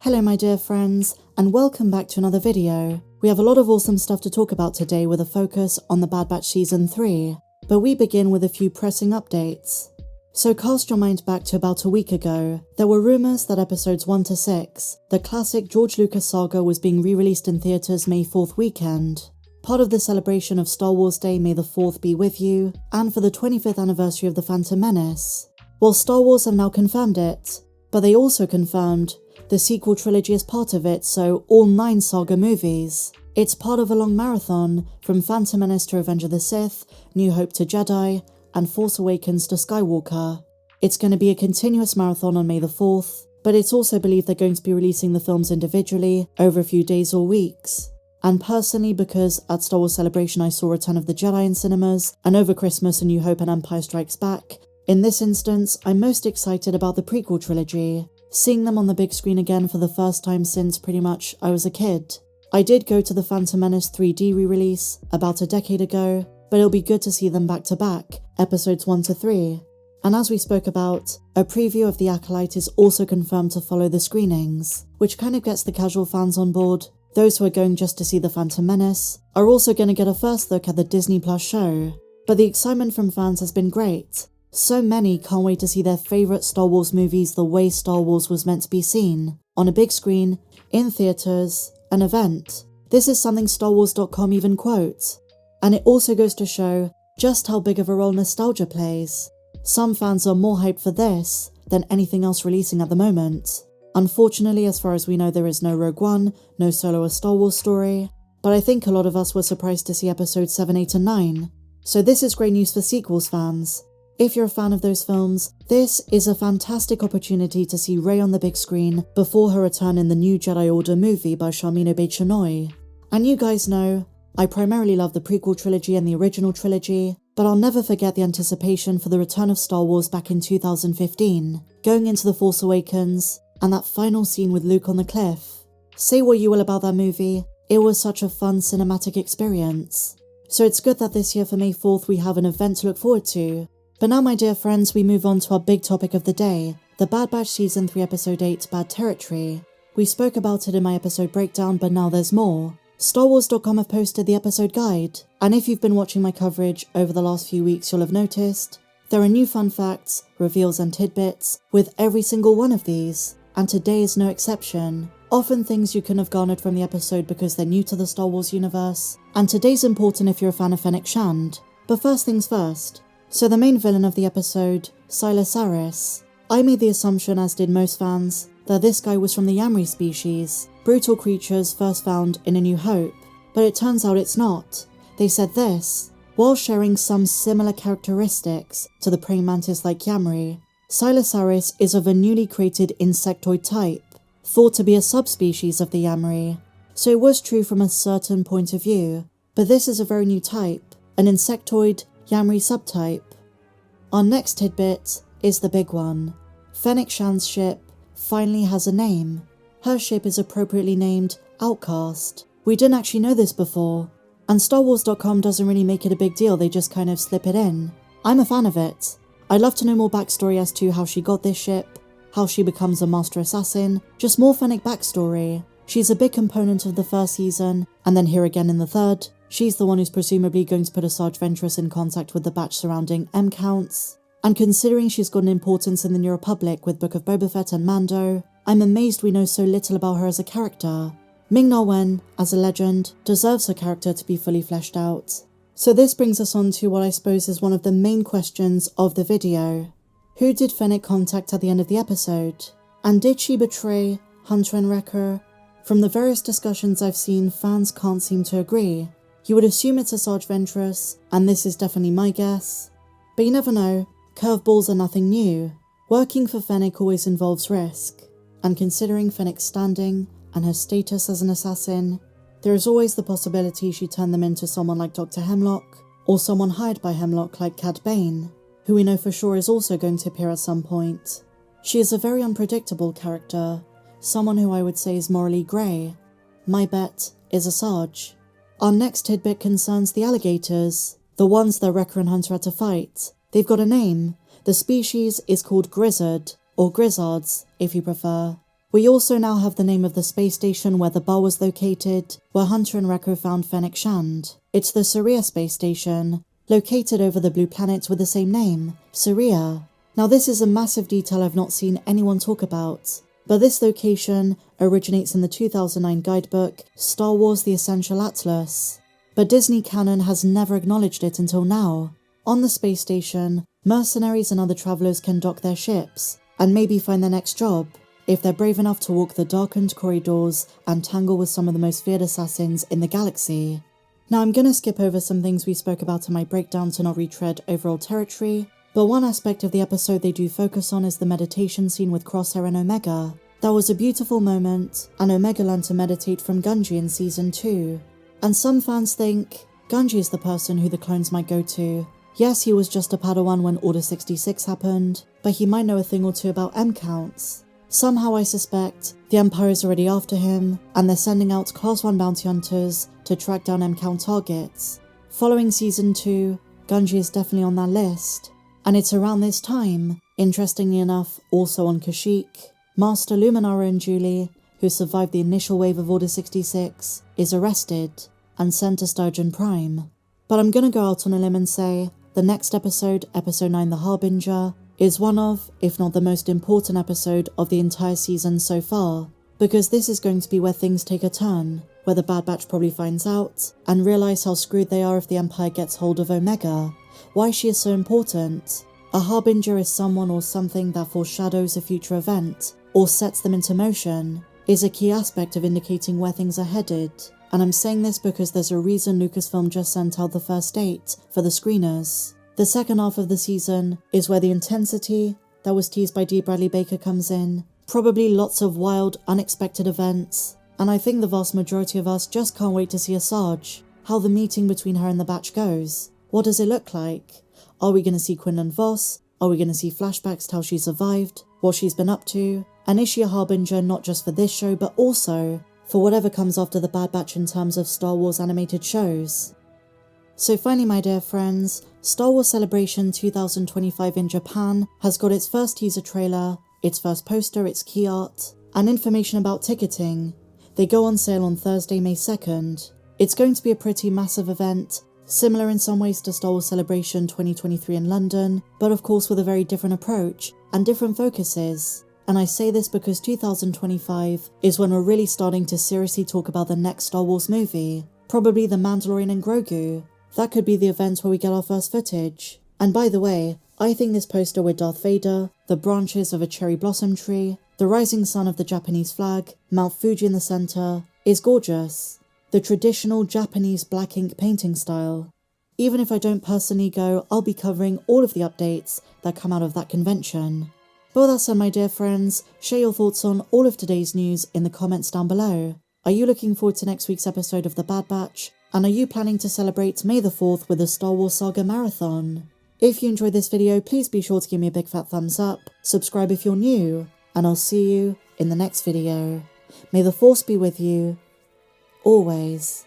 Hello my dear friends, and welcome back to another video. We have a lot of awesome stuff to talk about today with a focus on The Bad Batch Season 3, but we begin with a few pressing updates. So cast your mind back to about a week ago. There were rumours that episodes 1 to 6, the classic George Lucas saga, was being re-released in theatres May 4th weekend, part of the celebration of Star Wars Day, May the 4th be with you, and for the 25th anniversary of The Phantom Menace. Well, Star Wars have now confirmed it, but they also confirmed the sequel trilogy is part of it, so all 9 saga movies. It's part of a long marathon, from Phantom Menace to Revenge of the Sith, New Hope to Jedi, and Force Awakens to Skywalker. It's going to be a continuous marathon on May the 4th, but it's also believed they're going to be releasing the films individually over a few days or weeks. And personally, because at Star Wars Celebration I saw Return of the Jedi in cinemas, and over Christmas A New Hope and Empire Strikes Back, in this instance I'm most excited about the prequel trilogy, seeing them on the big screen again for the first time since pretty much I was a kid. I did go to the Phantom Menace 3D re-release about a decade ago, but it'll be good to see them back to back, episodes 1 to 3. And as we spoke about, a preview of The Acolyte is also confirmed to follow the screenings, which kind of gets the casual fans on board. Those who are going just to see The Phantom Menace are also going to get a first look at the Disney Plus show. But the excitement from fans has been great. So many can't wait to see their favourite Star Wars movies the way Star Wars was meant to be seen, on a big screen, in theatres, an event. This is something StarWars.com even quotes. And it also goes to show just how big of a role nostalgia plays. Some fans are more hyped for this than anything else releasing at the moment. Unfortunately, as far as we know, there is no Rogue One, no Solo a Star Wars story, but I think a lot of us were surprised to see episodes 7, 8 and 9. So this is great news for sequels fans. If you're a fan of those films, this is a fantastic opportunity to see Rey on the big screen before her return in the new Jedi Order movie by Sharmeen Obaid-Chinoy. And you guys know, I primarily love the prequel trilogy and the original trilogy, but I'll never forget the anticipation for the return of Star Wars back in 2015, going into The Force Awakens, and that final scene with Luke on the cliff. Say what you will about that movie, it was such a fun cinematic experience. So it's good that this year for May 4th we have an event to look forward to. But now my dear friends, we move on to our big topic of the day, The Bad Batch Season 3 Episode 8 Bad Territory. We spoke about it in my episode breakdown, but now there's more. StarWars.com have posted the episode guide, and if you've been watching my coverage over the last few weeks you'll have noticed there are new fun facts, reveals and tidbits with every single one of these, and today is no exception. Often things you can have garnered from the episode because they're new to the Star Wars universe, and today's important if you're a fan of Fennec Shand. But first things first. So the main villain of the episode, Silas Arys. I made the assumption, as did most fans, that this guy was from the Yamri species, brutal creatures first found in A New Hope, but it turns out it's not. They said this: while sharing some similar characteristics to the praying mantis-like Yamri, Silas Arys is of a newly created insectoid type, thought to be a subspecies of the Yamri. So it was true from a certain point of view, but this is a very new type, an insectoid Yamri subtype. Our next tidbit is the big one. Fennec Shand's ship finally has a name. Her ship is appropriately named Outcast. We didn't actually know this before, and StarWars.com doesn't really make it a big deal, they just kind of slip it in. I'm a fan of it. I'd love to know more backstory as to how she got this ship, how she becomes a master assassin, just more Fennec backstory. She's a big component of the first season, and then here again in the third. She's the one who's presumably going to put Asajj Ventress in contact with the batch surrounding M-Counts. And considering she's got an importance in the New Republic with Book of Boba Fett and Mando, I'm amazed we know so little about her as a character. Ming-Na Wen, as a legend, deserves her character to be fully fleshed out. So this brings us on to what I suppose is one of the main questions of the video. Who did Fennec contact at the end of the episode? And did she betray Hunter and Wrecker? From the various discussions I've seen, fans can't seem to agree. You would assume it's Asajj Ventress, and this is definitely my guess. But you never know, curveballs are nothing new. Working for Fennec always involves risk, and considering Fennec's standing and her status as an assassin, there is always the possibility she turned them into someone like Dr. Hemlock, or someone hired by Hemlock like Cad Bane, who we know for sure is also going to appear at some point. She is a very unpredictable character, someone who I would say is morally grey. My bet is Asajj. Our next tidbit concerns the alligators, the ones that Wrecker and Hunter had to fight. They've got a name. The species is called Grizzard, or Grizzards, if you prefer. We also now have the name of the space station where the bar was located, where Hunter and Rekko found Fennec Shand. It's the Saria space station, located over the blue planet with the same name, Saria. Now this is a massive detail I've not seen anyone talk about, but this location originates in the 2009 guidebook Star Wars: The Essential Atlas. But Disney Canon has never acknowledged it until now. On the space station, mercenaries and other travelers can dock their ships, and maybe find their next job, if they're brave enough to walk the darkened corridors and tangle with some of the most feared assassins in the galaxy. Now I'm gonna skip over some things we spoke about in my breakdown to not retread overall territory, but one aspect of the episode they do focus on is the meditation scene with Crosshair and Omega. That was a beautiful moment, and Omega learned to meditate from Gungi in Season 2. And some fans think Gungi is the person who the clones might go to. Yes, he was just a Padawan when Order 66 happened, but he might know a thing or two about M-counts. Somehow I suspect the Empire is already after him, and they're sending out Class 1 bounty hunters to track down M-count targets. Following Season 2, Gungi is definitely on that list. And it's around this time, interestingly enough, also on Kashyyyk, Master Luminara and Julie, who survived the initial wave of Order 66, is arrested and sent to Sturgeon Prime. But I'm gonna go out on a limb and say the next episode, Episode 9 The Harbinger, is one of, if not the most important episode of the entire season so far, because this is going to be where things take a turn, where the Bad Batch probably finds out and realise how screwed they are if the Empire gets hold of Omega, why she is so important. A Harbinger is someone or something that foreshadows a future event or sets them into motion, is a key aspect of indicating where things are headed, and I'm saying this because there's a reason Lucasfilm just sent out the first date for the screeners. The second half of the season is where the intensity that was teased by D. Bradley Baker comes in, probably lots of wild, unexpected events, and I think the vast majority of us just can't wait to see Asajj, how the meeting between her and the Batch goes. What does it look like? Are we going to see Quinlan Vos? Are we going to see flashbacks to how she survived, what she's been up to? And is she a harbinger not just for this show, but also for whatever comes after the Bad Batch in terms of Star Wars animated shows? So finally, my dear friends, Star Wars Celebration 2025 in Japan has got its first teaser trailer, its first poster, its key art, and information about ticketing. They go on sale on Thursday, May 2nd. It's going to be a pretty massive event, similar in some ways to Star Wars Celebration 2023 in London, but of course with a very different approach and different focuses. And I say this because 2025 is when we're really starting to seriously talk about the next Star Wars movie, probably The Mandalorian and Grogu. That could be the event where we get our first footage. And by the way, I think this poster with Darth Vader, the branches of a cherry blossom tree, the rising sun of the Japanese flag, Mount Fuji in the center, is gorgeous. The traditional Japanese black ink painting style. Even if I don't personally go, I'll be covering all of the updates that come out of that convention. But with that said, my dear friends, share your thoughts on all of today's news in the comments down below. Are you looking forward to next week's episode of The Bad Batch? And are you planning to celebrate May the 4th with a Star Wars Saga marathon? If you enjoyed this video, please be sure to give me a big fat thumbs up, subscribe if you're new, and I'll see you in the next video. May the Force be with you, always.